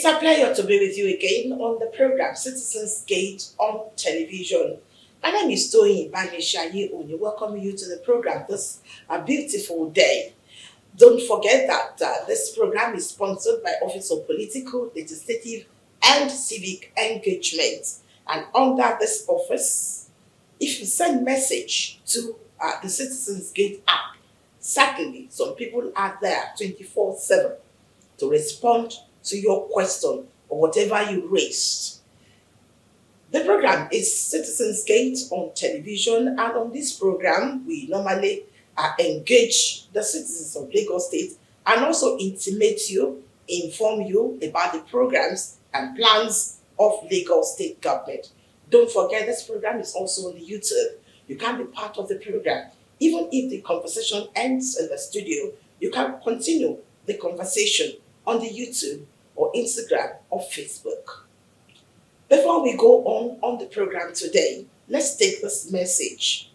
a pleasure to be with you again on the program Citizens Gate on television. My name is Toyin Banishayi Oni. Welcome you to the program this a beautiful day. Don't forget that this program is sponsored by Office of Political, Legislative and Civic Engagement. And under this office, if you send message to the Citizens Gate app, certainly some people are there 24/7 to respond to your question or whatever you raised. The program is Citizens Gate on television, and on this program, we normally engage the citizens of Lagos State and also intimate you, inform you about the programs and plans of Lagos State government. Don't forget, this program is also on YouTube. You can be part of the program. Even if the conversation ends in the studio, you can continue the conversation on the YouTube or Instagram or Facebook. Before we go on the program today, let's take this message.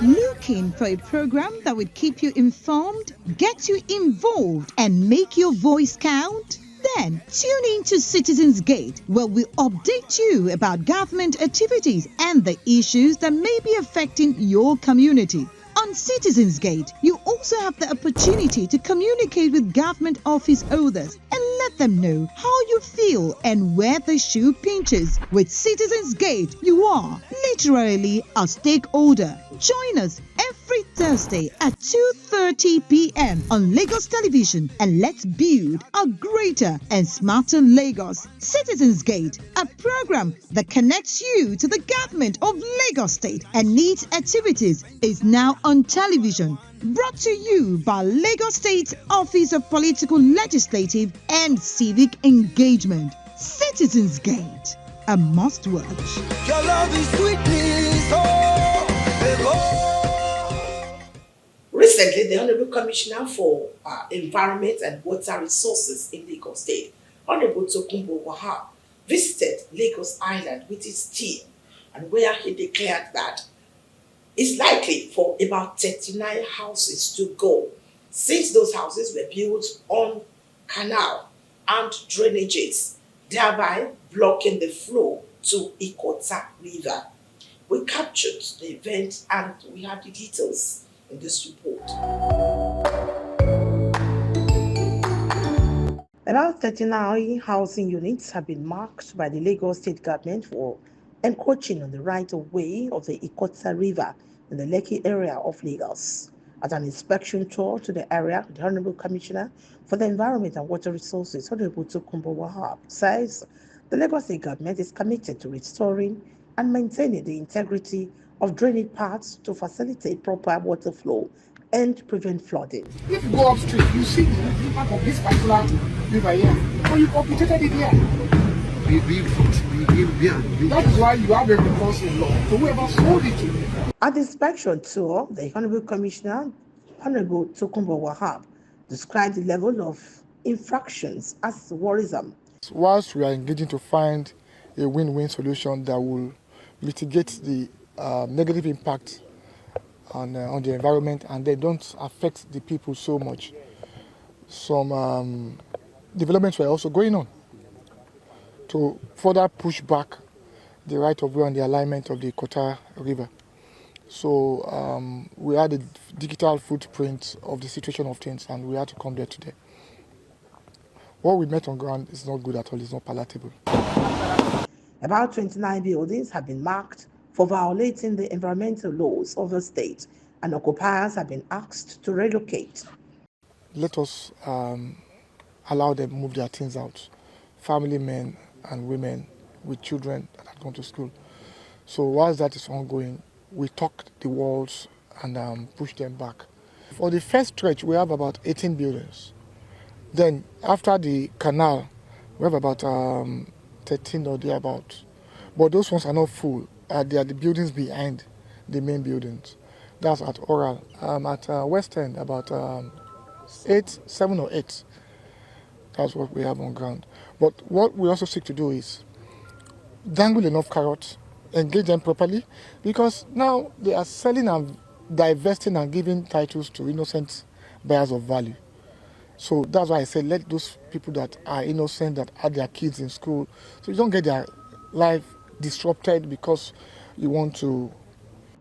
Looking for a program that would keep you informed, get you involved, and make your voice count? Then tune in to Citizens Gate, where we'll update you about government activities and the issues that may be affecting your community. On Citizens Gate, you also have the opportunity to communicate with government office holders and let them know how you feel and where the shoe pinches. With Citizens Gate, you are literally a stakeholder. Join us every Thursday at 2:30 p.m. on Lagos Television, and let's build a greater and smarter Lagos. Citizens Gate, a program that connects you to the government of Lagos State and needs activities, is now on television. Brought to you by Lagos State Office of Political, Legislative and Civic Engagement. Citizens Gate, a must watch. Your love is sweetness, Recently, the Honorable Commissioner for Environment and Water Resources in Lagos State, Honorable Tokunbo Wahab, visited Lagos Island with his team, and where he declared that it's likely for about 39 houses to go, since those houses were built on canal and drainages, thereby blocking the flow to Ikota River. We captured the event and we have the details in this report. About 39 housing units have been marked by the Lagos State government for encroaching on the right-of-way of the Ikota River in the Lekki area of Lagos. At an inspection tour to the area, the Honorable Commissioner for the Environment and Water Resources, Honorable Tokunbo Wahab, says the Lagos State government is committed to restoring and maintaining the integrity of drainage paths to facilitate proper water flow and prevent flooding. If you go upstream, you see the impact of this particular river here, so you complicated it here. That is why you have a recourse in law to whoever sold it to you. At the inspection tour, the Honorable Commissioner, Honorable Tokunbo Wahab, described the level of infractions as worrisome. Whilst we are engaging to find a win-win solution that will mitigate the negative impact on the environment and they don't affect the people so much, some developments were also going on to further push back the right-of-way and the alignment of the Ikota River. So we had a digital footprint of the situation of things, and we had to come there today. What we met on ground is not good at all, it's not palatable. About 29 buildings have been marked for violating the environmental laws of the state, and occupiers have been asked to relocate. Let us allow them move their things out. Family men and women with children that have gone to school. So whilst that is ongoing, we talk the walls and push them back. For the first stretch, we have about 18 buildings. Then after the canal, we have about 13 or thereabouts. But those ones are not full. They are the buildings behind the main buildings. That's at Oral. At West End, about 7 or 8. That's what we have on ground. But what we also seek to do is dangle enough carrots, engage them properly, because now they are selling and divesting and giving titles to innocent buyers of value. So that's why I said let those people that are innocent, that had their kids in school, so you don't get their life disrupted because you want to.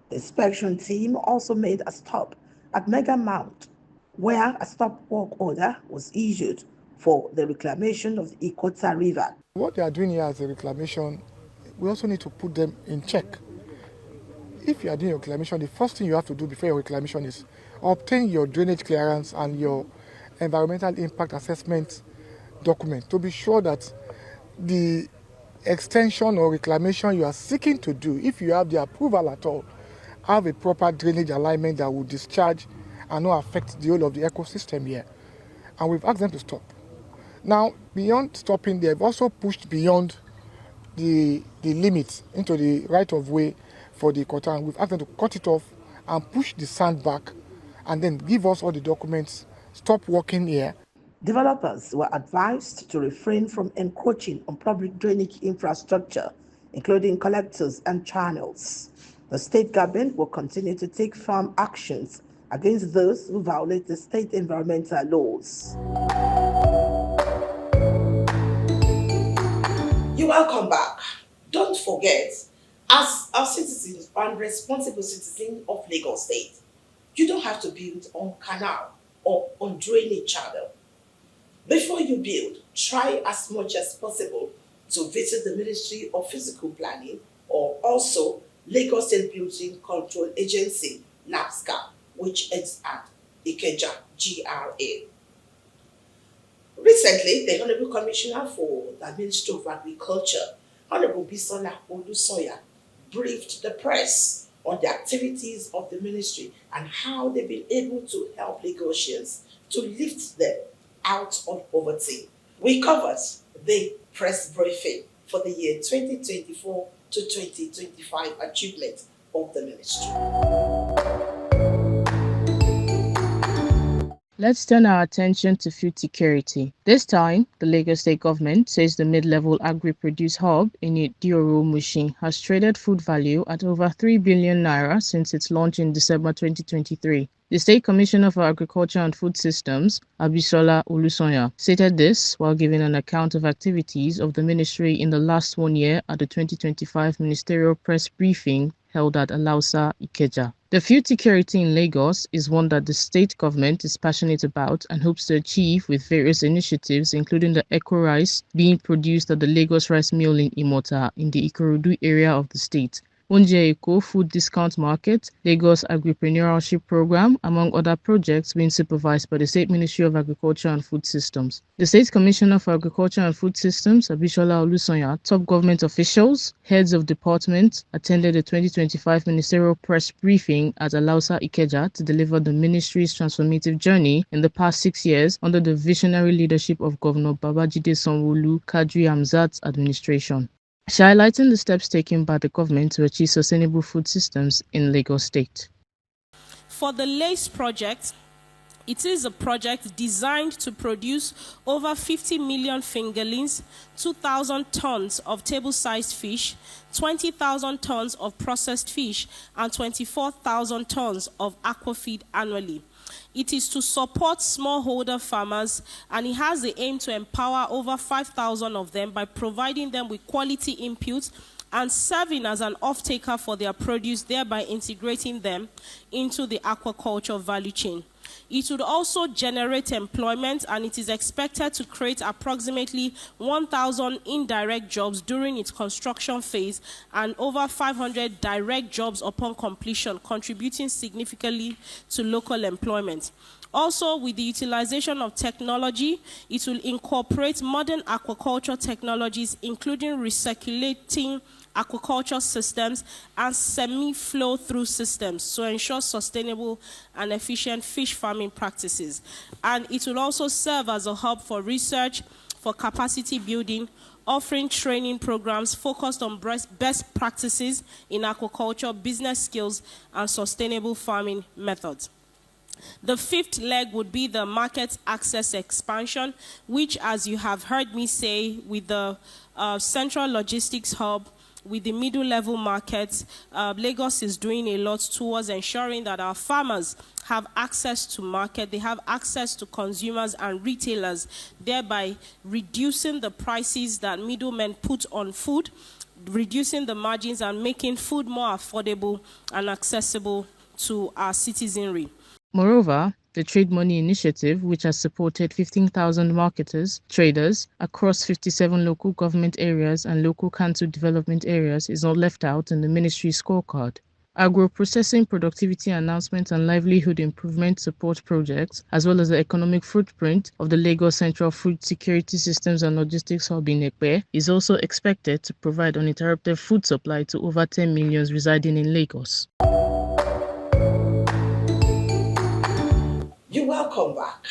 The inspection team also made a stop at Mega Mount, where a stop work order was issued for the reclamation of the Ikota River. What they are doing here as a reclamation, we also need to put them in check. If you are doing your reclamation, the first thing you have to do before your reclamation is obtain your drainage clearance and your environmental impact assessment document to be sure that the extension or reclamation you are seeking to do, if you have the approval at all, have a proper drainage alignment that will discharge and not affect the whole of the ecosystem here. And we've asked them to stop. Now, beyond stopping, they've also pushed beyond the limits into the right of way for the Ikota. We've asked them to cut it off and push the sand back and then give us all the documents, stop working here. Developers were advised to refrain from encroaching on public drainage infrastructure, including collectors and channels. The state government will continue to take firm actions against those who violate the state environmental laws. You're welcome back. Don't forget, as a citizen and responsible citizen of Lagos State, you don't have to build on canal or on drainage channel. Before you build, try as much as possible to visit the Ministry of Physical Planning or also Lagos State Building Control Agency, NAPSCA, which is at Ikeja, GRA. Recently, the Honorable Commissioner for the Ministry of Agriculture, Honorable Bisola Olusoya, briefed the press on the activities of the ministry and how they've been able to help Lagosians to lift them out of poverty. We covered the press briefing for the year 2024 to 2025 achievement of the ministry. Let's turn our attention to food security. This time, the Lagos State government says the mid-level agri-produce hub in Dioro Mushin has traded food value at over 3 billion naira since its launch in December 2023. The State Commissioner for Agriculture and Food Systems, Abisola Olusoya, stated this while giving an account of activities of the ministry in the last 1 year at the 2025 ministerial press briefing held at Alausa, Ikeja. The food security in Lagos is one that the state government is passionate about and hopes to achieve with various initiatives, including the Eco Rice being produced at the Lagos Rice Mill in Imota in the Ikorodu area of the state. Onje Eco Food Discount Market, Lagos Agripreneurship Program, among other projects being supervised by the State Ministry of Agriculture and Food Systems. The State Commissioner for Agriculture and Food Systems, Abisola Olusoya, top government officials, heads of departments, attended the 2025 ministerial press briefing at Alausa Ikeja to deliver the ministry's transformative journey in the past 6 years under the visionary leadership of Governor Babajide Sanwo-Olu Kadri Hamzat's administration, highlighting the steps taken by the government to achieve sustainable food systems in Lagos State. For the LACE project, it is a project designed to produce over 50 million fingerlings, 2,000 tons of table-sized fish, 20,000 tons of processed fish, and 24,000 tons of aquafeed annually. It is to support smallholder farmers, and it has the aim to empower over 5,000 of them by providing them with quality inputs and serving as an off-taker for their produce, thereby integrating them into the aquaculture value chain. It would also generate employment, and it is expected to create approximately 1,000 indirect jobs during its construction phase and over 500 direct jobs upon completion, contributing significantly to local employment. Also, with the utilization of technology, it will incorporate modern aquaculture technologies, including recirculating aquaculture systems and semi-flow-through systems to ensure sustainable and efficient fish farming practices. And it will also serve as a hub for research, for capacity building, offering training programs focused on best practices in aquaculture, business skills, and sustainable farming methods. The fifth leg would be the market access expansion, which, as you have heard me say, with the central logistics hub, with the middle level markets, Lagos is doing a lot towards ensuring that our farmers have access to market, they have access to consumers and retailers, thereby reducing the prices that middlemen put on food, reducing the margins and making food more affordable and accessible to our citizenry. Moreover, the Trade Money Initiative, which has supported 15,000 marketers, traders across 57 local government areas and local council development areas, is not left out in the ministry scorecard. Agro-processing productivity announcements and livelihood improvement support projects, as well as the economic footprint of the Lagos Central Food Security Systems and Logistics Hub in Ekpe, is also expected to provide uninterrupted food supply to over 10 million residing in Lagos. You're welcome back.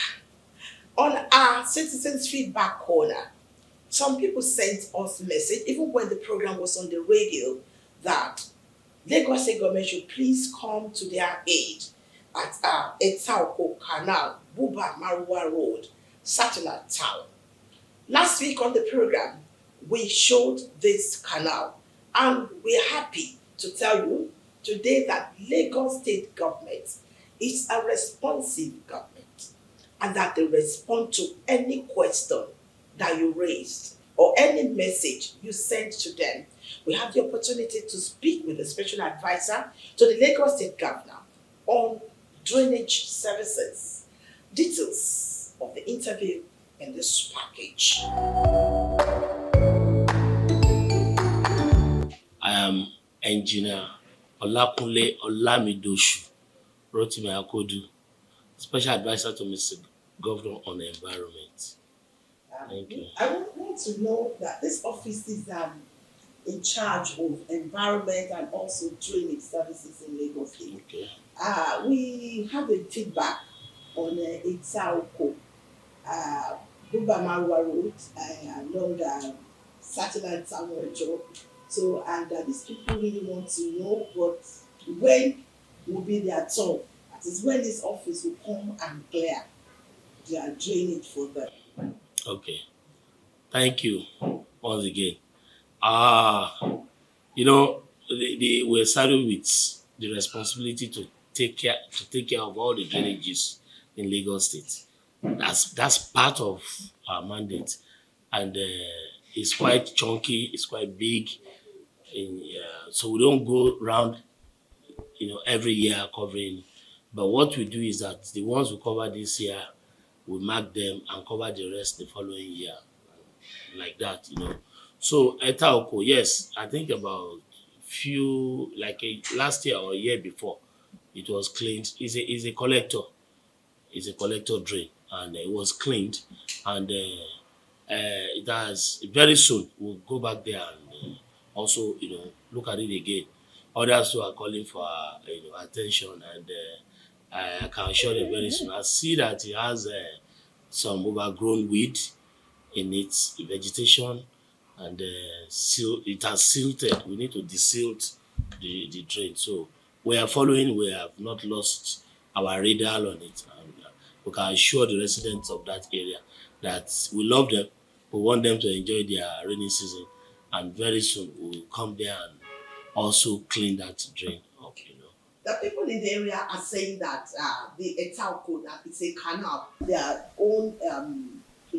On our Citizens Feedback Corner, some people sent us a message, even when the program was on the radio, that Lagos State government should please come to their aid at Etaoko Canal, Buba Marua Road, Satellite Town. Last week on the program, we showed this canal, and we're happy to tell you today that Lagos State government is a responsive government, and that they respond to any question that you raised or any message you sent to them. We have the opportunity to speak with the special advisor to the Lagos State governor on drainage services. Details of the interview in this package. I am Engineer Olakunle Olamidoshu Rotimi Akodu, Special Advisor to Mr. Governor on the Environment. Thank you. I want to know that this office is in charge of environment and also drainage services in Lagos State. Okay. We have a feedback on Etaoko, Buba Marua Road, along Satellite Town. So, and these people really want to know when will be their turn. That is when this office will come and clear their drainage for them. Okay. Thank you once again. We're starting with the responsibility to take care of all the drainages in Lagos State. That's part of our mandate, and it's quite chunky. It's quite big, so we don't go around, every year covering. But what we do is that the ones we cover this year, we mark them and cover the rest the following year, like that. So Etaoko, yes, I think about last year or a year before, it was cleaned. It's a collector. It's a collector drain, and it was cleaned, and it has very soon we'll go back there and also look at it again. Others who are calling for attention, and I can assure them very soon. I see that it has some overgrown weed in its vegetation, and it has silted. We need to desilt the drain. So we are following. We have not lost our radar on it, and we can assure the residents of that area that we love them. We want them to enjoy their rainy season, and very soon we will come there and also clean that drain up. The people in the area are saying that the Etaoko, that it's a canal, their own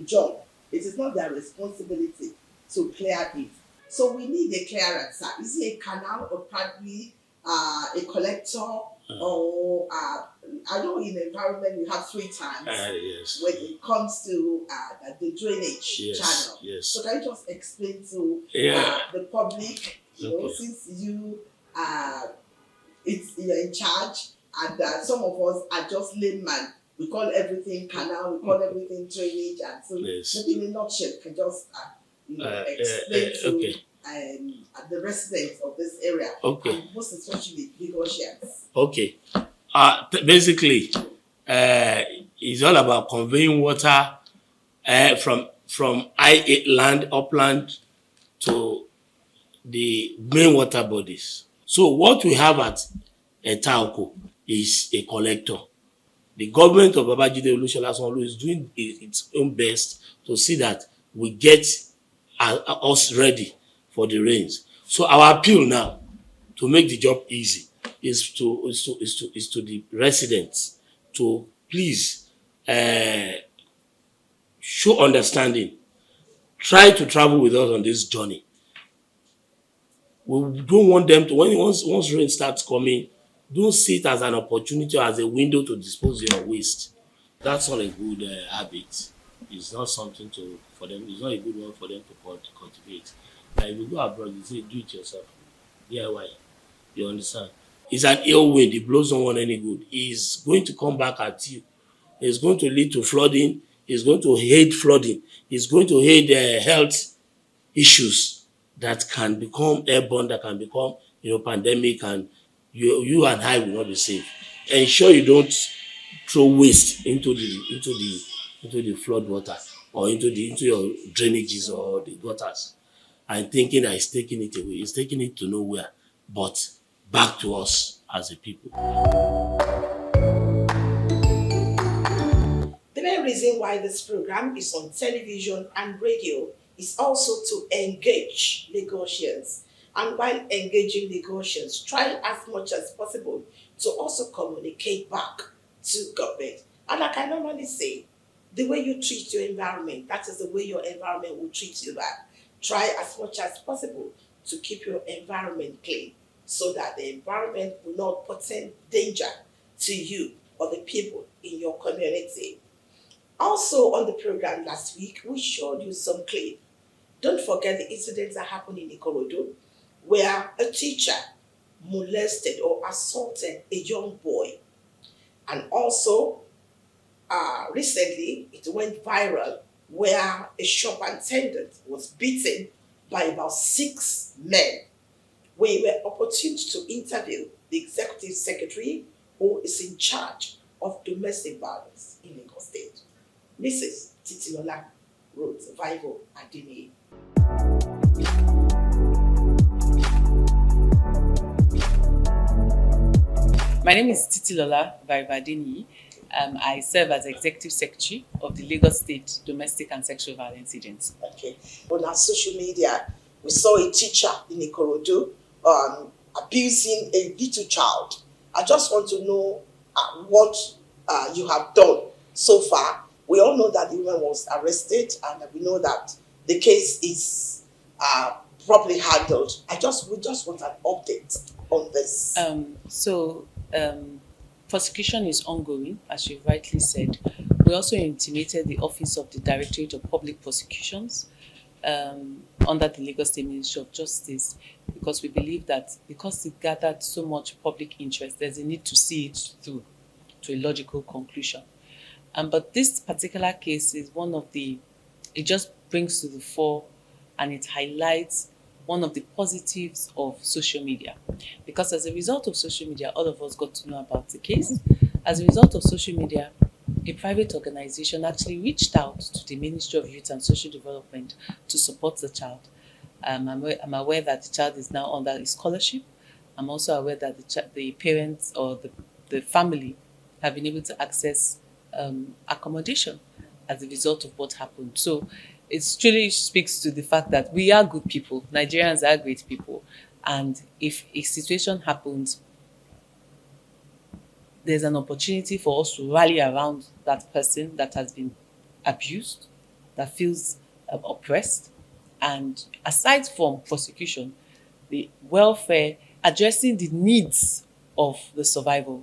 job. It is not their responsibility to clear it. So we need a clearance. Is it a canal or probably a collector or I know in the environment we have 3 times yes. when it comes to the drainage channel. Yes. So can you just explain to the public, since you you're in charge, and some of us are just laymen. We call everything canal, we call everything drainage, and so maybe in a nutshell, can just explain to the residents of this area, and most especially Lagosians. Okay. Basically, it's all about conveying water from land, upland, to the main water bodies. So what we have at Etaoko is a collector. The government of Babajide Olusola Sanwo-Olu is doing its own best to see that we get us ready for the rains. So our appeal now to make the job easy is to the residents to please show understanding. Try to travel with us on this journey. We don't want them to, once rain starts coming, don't see it as an opportunity or as a window to dispose your waste. That's not a good habit. It's not something for them. It's not a good one for them to cultivate. Like if you go abroad, you say do it yourself. DIY. You understand? It's an ill wind. It blows no one any good. It's going to come back at you. It's going to lead to flooding. It's going to aid flooding. It's going to aid health issues that can become airborne, that can become pandemic, and you and I will not be safe. Ensure you don't throw waste into the flood water or into your drainages or the gutters, and thinking that it's taking it away. It's taking it to nowhere, but back to us as a people. The main reason why this program is on television and radio is also to engage Lagosians. And while engaging Lagosians, try as much as possible to also communicate back to government. And like I normally say, the way you treat your environment, that is the way your environment will treat you back. Try as much as possible to keep your environment clean so that the environment will not portend danger to you or the people in your community. Also on the program last week, we showed you some clip. Don't forget the incidents that happened in Ikorodu, where a teacher molested or assaulted a young boy. And also, recently, it went viral where a shop attendant was beaten by about 6 men. We were opportune to interview the executive secretary who is in charge of domestic violence in Lagos State, Mrs. Titilola Rhodes Vivo Adini. My name is Titilola Varivadini. I serve as Executive Secretary of the Lagos State Domestic and Sexual Violence Agency. Okay. On our social media, we saw a teacher in Ikorodu abusing a little child. I just want to know what you have done so far. We all know that the woman was arrested, and we know that the case is properly handled. We just want an update on this. Prosecution is ongoing, as you rightly said. We also intimated the Office of the Directorate of Public Prosecutions under the Lagos State Ministry of Justice, because we believe that because it gathered so much public interest, there's a need to see it through to a logical conclusion. But this particular case is it just brings to the fore and it highlights one of the positives of social media. Because as a result of social media, all of us got to know about the case. As a result of social media, a private organization actually reached out to the Ministry of Youth and Social Development to support the child. I'm aware that the child is now under a scholarship. I'm also aware that the parents or the family have been able to access accommodation as a result of what happened. So it truly speaks to the fact that we are good people. Nigerians are great people. And if a situation happens, there's an opportunity for us to rally around that person that has been abused, that feels oppressed. And aside from prosecution, the welfare, addressing the needs of the survivor,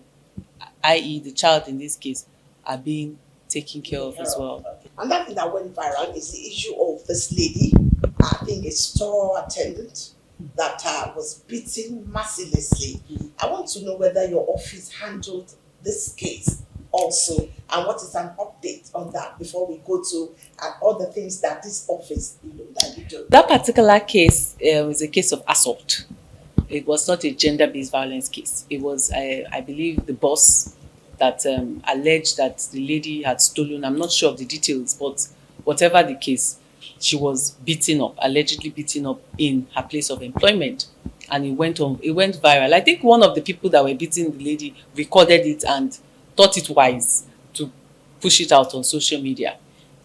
i.e. the child in this case, are being taken care of as well. Another thing that went viral is the issue of this lady, I think a store attendant, that was beaten mercilessly. I want to know whether your office handled this case also, and what is an update on that before we go to other things that this office that you do. That particular case was a case of assault. It was not a gender-based violence case. It was, I believe, the boss that alleged that the lady had stolen. I'm not sure of the details, but whatever the case, she was allegedly beaten up in her place of employment. And it went viral. I think one of the people that were beating the lady recorded it and thought it wise to push it out on social media.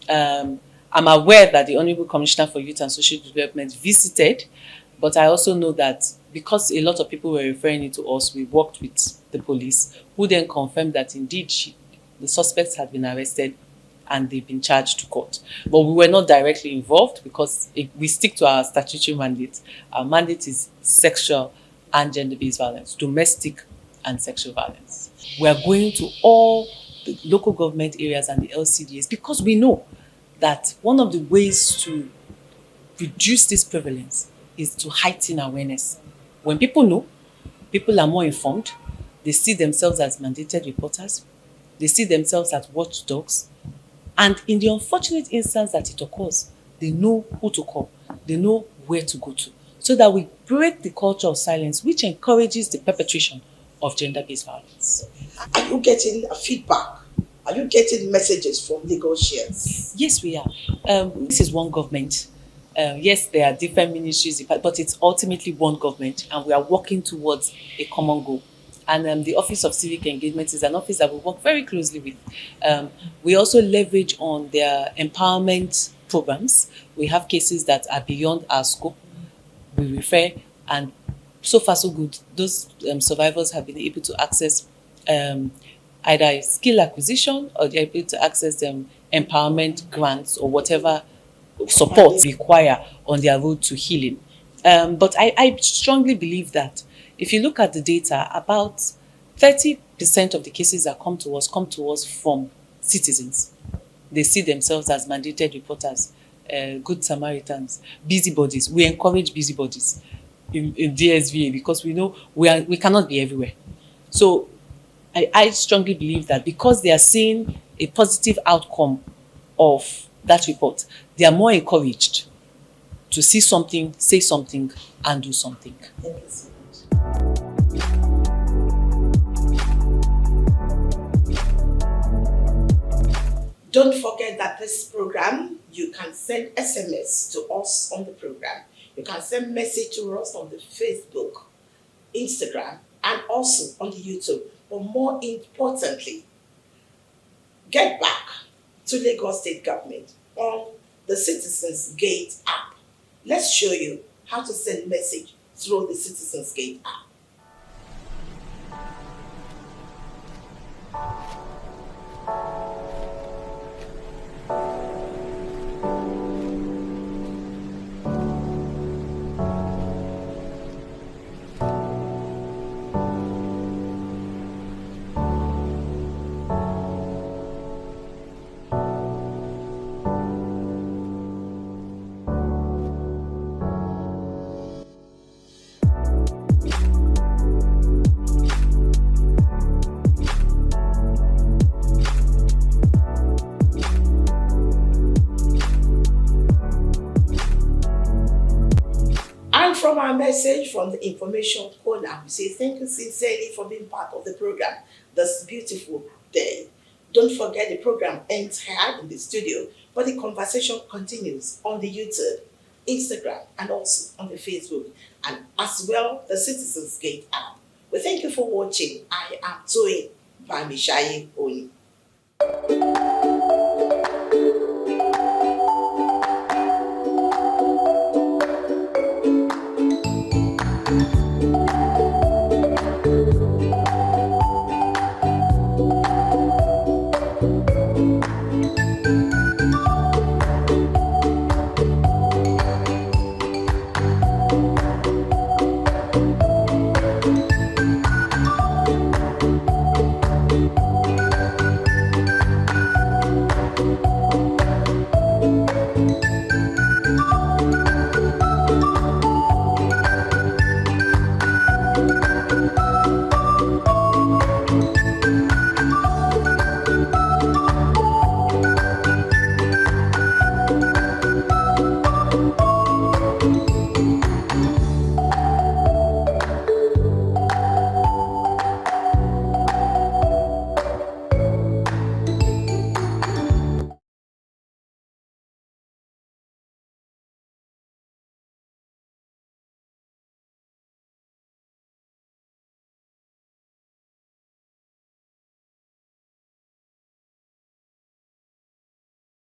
I'm aware that the Honorable Commissioner for Youth and Social Development visited But I also know that because a lot of people were referring it to us, we worked with the police, who then confirmed that indeed the suspects had been arrested and they've been charged to court. But we were not directly involved because we stick to our statutory mandate. Our mandate is sexual and gender-based violence, domestic and sexual violence. We are going to all the local government areas and the LCDs because we know that one of the ways to reduce this prevalence is to heighten awareness. When people know, people are more informed, they see themselves as mandated reporters, they see themselves as watchdogs, and in the unfortunate instance that it occurs, they know who to call, they know where to go to, so that we break the culture of silence which encourages the perpetration of gender-based violence. Are you getting feedback? Are you getting messages from negotiators? Yes, we are. This is one government. Yes, there are different ministries, but it's ultimately one government, and we are working towards a common goal. And the Office of Civic Engagement is an office that we work very closely with. We also leverage on their empowerment programs. We have cases that are beyond our scope. We refer, and so far so good. Those survivors have been able to access either skill acquisition, or they're able to access empowerment grants or whatever support they require on their road to healing. But I strongly believe that if you look at the data, about 30% of the cases that come to us from citizens. They see themselves as mandated reporters, good Samaritans, busybodies. We encourage busybodies in DSVA because we know we cannot be everywhere. So I strongly believe that because they are seeing a positive outcome of that report, they are more encouraged to see something, say something, and do something. Thank you so much. Don't forget that this program, you can send SMS to us on the program. You can send message to us on the Facebook, Instagram, and also on the YouTube. But more importantly, get back to Lagos State Government on the Citizens Gate app. Let's show you how to send message through the Citizens Gate app. From our message from the information corner, we say thank you sincerely for being part of the program this beautiful day. Don't forget the program ends here in the studio, but the conversation continues on the YouTube, Instagram, and also on the Facebook, and as well the Citizens Gate app. We thank you for watching. I am Toyin Bamishaye Oni.